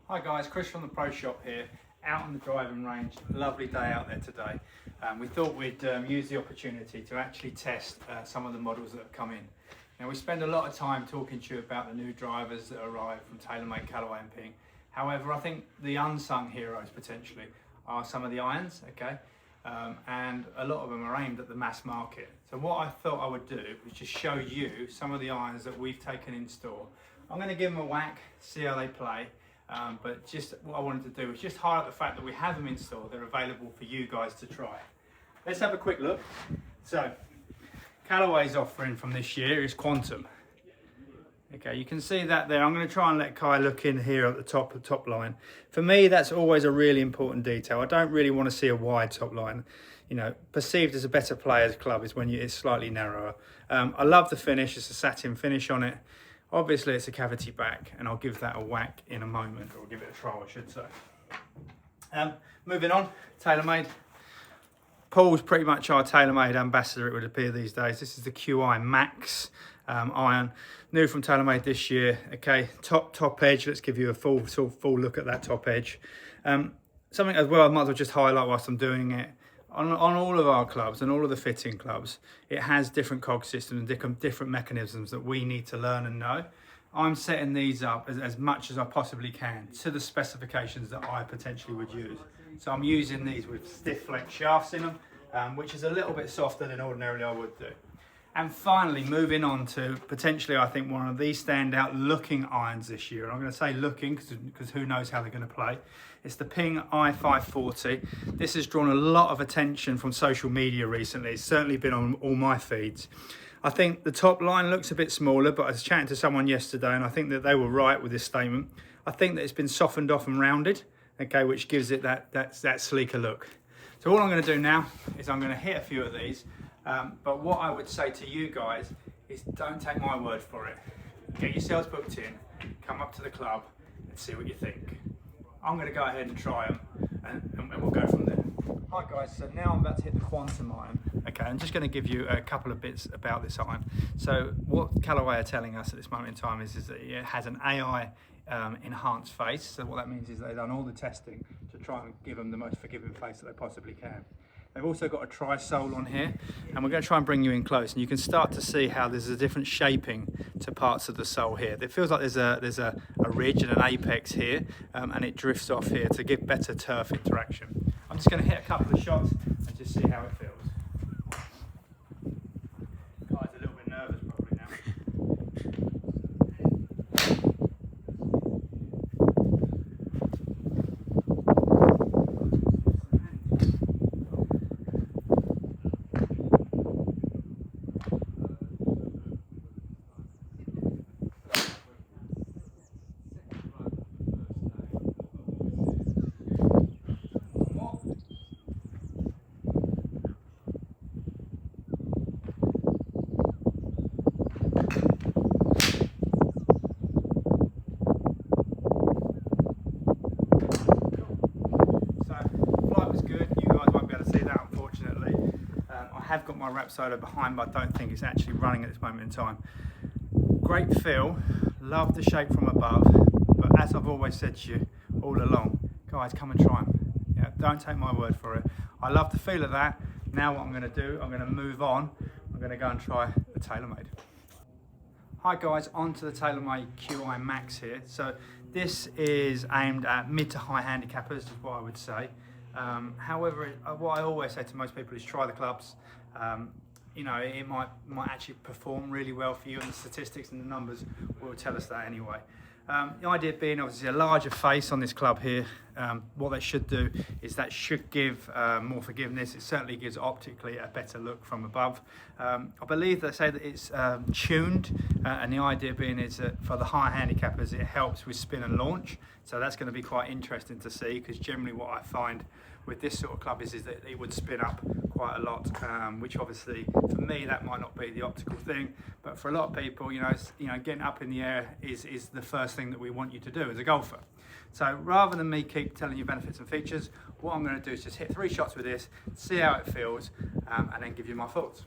Hi guys, Chris from the Pro Shop here, out on the driving range. Lovely day out there today. We thought we'd use the opportunity to actually test some of the models that have come in. Now we spend a lot of time talking to you about the new drivers that arrive from Taylormade, Callaway and Ping. However, I think the unsung heroes potentially are some of the irons, okay? And a lot of them are aimed at the mass market. So what I thought I would do was just show you some of the irons that we've taken in store. I'm going to give them a whack, see how they play. But just what I wanted to do was just highlight the fact that we have them in store. They're available for you guys to try. Let's have a quick look. So, Callaway's offering from this year is Quantum. Okay, you can see that there. I'm going to try and let Kai look in here at the top line. For me, that's always a really important detail. I don't really want to see a wide top line. You know, perceived as a better player's club is when it's slightly narrower. I love the finish. It's a satin finish on it. Obviously it's a cavity back, and I'll give that a whack in a moment, or give it a try I should say. Moving on, Taylormade. Paul's pretty much our Taylormade ambassador, it would appear these days. This is the Qi Max iron, new from Taylormade this year. Okay, top edge, let's give you a full look at that top edge. Something as well I might as well just highlight whilst I'm doing it. On all of our clubs and all of the fitting clubs, it has different cog systems and different mechanisms that we need to learn and know. I'm setting these up as much as I possibly can to the specifications that I potentially would use. So I'm using these with stiff flex shafts in them, which is a little bit softer than ordinarily I would do. And finally, moving on to potentially, I think, one of these standout looking irons this year. And I'm going to say looking because who knows how they're going to play. It's the Ping i540. This has drawn a lot of attention from social media recently. It's certainly been on all my feeds. I think the top line looks a bit smaller, but I was chatting to someone yesterday and I think that they were right with this statement. I think that it's been softened off and rounded, okay, which gives it that sleeker look. So all I'm going to do now is I'm going to hit a few of these. But what I would say to you guys is don't take my word for it. Get yourselves booked in, come up to the club and see what you think. I'm going to go ahead and try them and we'll go from there. Hi guys, so now I'm about to hit the Quantum iron. Okay, I'm just going to give you a couple of bits about this iron. So what Callaway are telling us at this moment in time is that it has an AI enhanced face. So what that means is they've done all the testing to try and give them the most forgiving face that they possibly can. They've also got a tri-sole on here, and we're going to try and bring you in close, and you can start to see how there's a different shaping to parts of the sole here. It feels like there's a ridge and an apex here, and it drifts off here to give better turf interaction. I'm just going to hit a couple of shots and just see how it feels. Guy's a little bit nervous probably now. I have got my wrap soda behind, but I don't think it's actually running at this moment in time. Great feel, love the shape from above, but as I've always said to you all along, guys, come and try them. Yeah, don't take my word for it. I love the feel of that. Now what I'm going to do, I'm going to move on. I'm going to go and try the Taylormade. Hi guys, on to the Taylormade Qi Max here. So this is aimed at mid to high handicappers, is what I would say. However, what I always say to most people is try the clubs. You know, it might actually perform really well for you, and the statistics and the numbers will tell us that anyway. The idea being obviously a larger face on this club here. What they should do is that should give more forgiveness. It certainly gives optically a better look from above. I believe they say that it's tuned, and the idea being is that for the higher handicappers it helps with spin and launch. So that's going to be quite interesting to see, because generally what I find with this sort of club is that it would spin up quite a lot, which obviously for me that might not be the optical thing, but for a lot of people, getting up in the air is the first thing that we want you to do as a golfer. So rather than me keep telling you benefits and features, what I'm going to do is just hit 3 shots with this, see how it feels, and then give you my thoughts.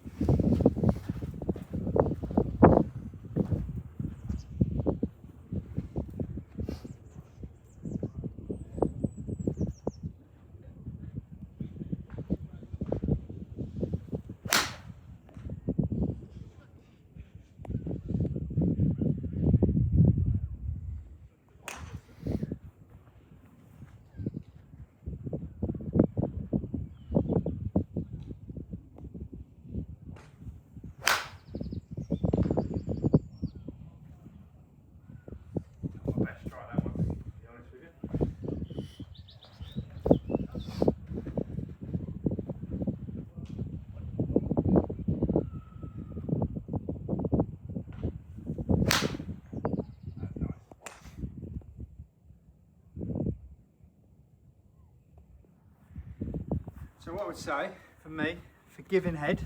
So what I would say, for me, forgiving head,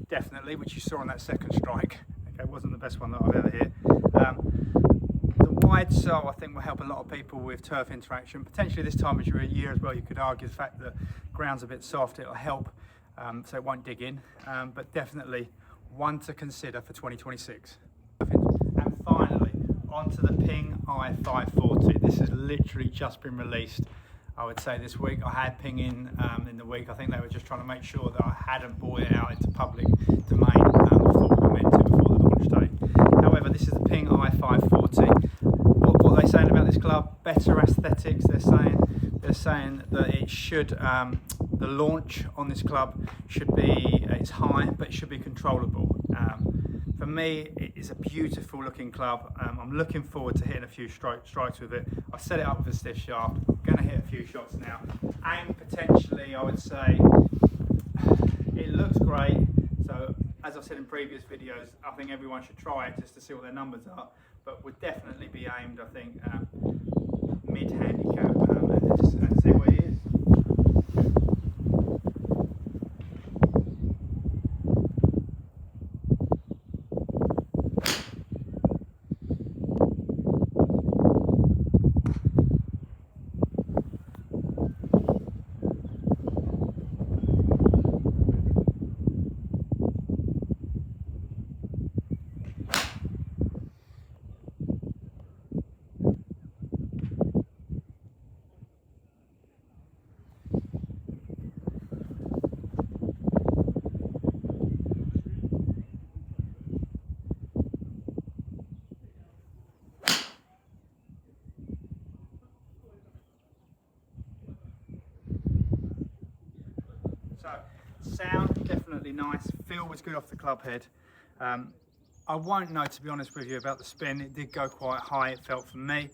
definitely, which you saw on that second strike. Okay, wasn't the best one that I've ever hit. The wide sole, I think, will help a lot of people with turf interaction. Potentially this time of year as well, you could argue the fact that ground's a bit soft, it'll help, so it won't dig in. But definitely one to consider for 2026. And finally, onto the Ping i540. This has literally just been released, I would say, this week. I had Ping in the week. I think they were just trying to make sure that I hadn't brought it out into public domain before we were meant to, before the launch day. However, this is the Ping i540. What are they saying about this club? Better aesthetics. They're saying that it should, the launch on this club should be, it's high, but it should be controllable. For me, it is a beautiful looking club. I'm looking forward to hitting a few strikes with it. I set it up with a stiff shaft. I'm going to hit a few shots now. Aim potentially, I would say, it looks great. So as I've said in previous videos, I think everyone should try it just to see what their numbers are. But would definitely be aimed, I think, mid-handicap and see what it is. So, sound definitely nice, feel was good off the club head. I won't know, to be honest with you, about the spin. It did go quite high, it felt for me.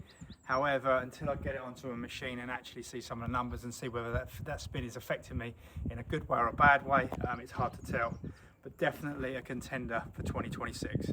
However, until I get it onto a machine and actually see some of the numbers and see whether that spin is affecting me in a good way or a bad way, it's hard to tell. But definitely a contender for 2026.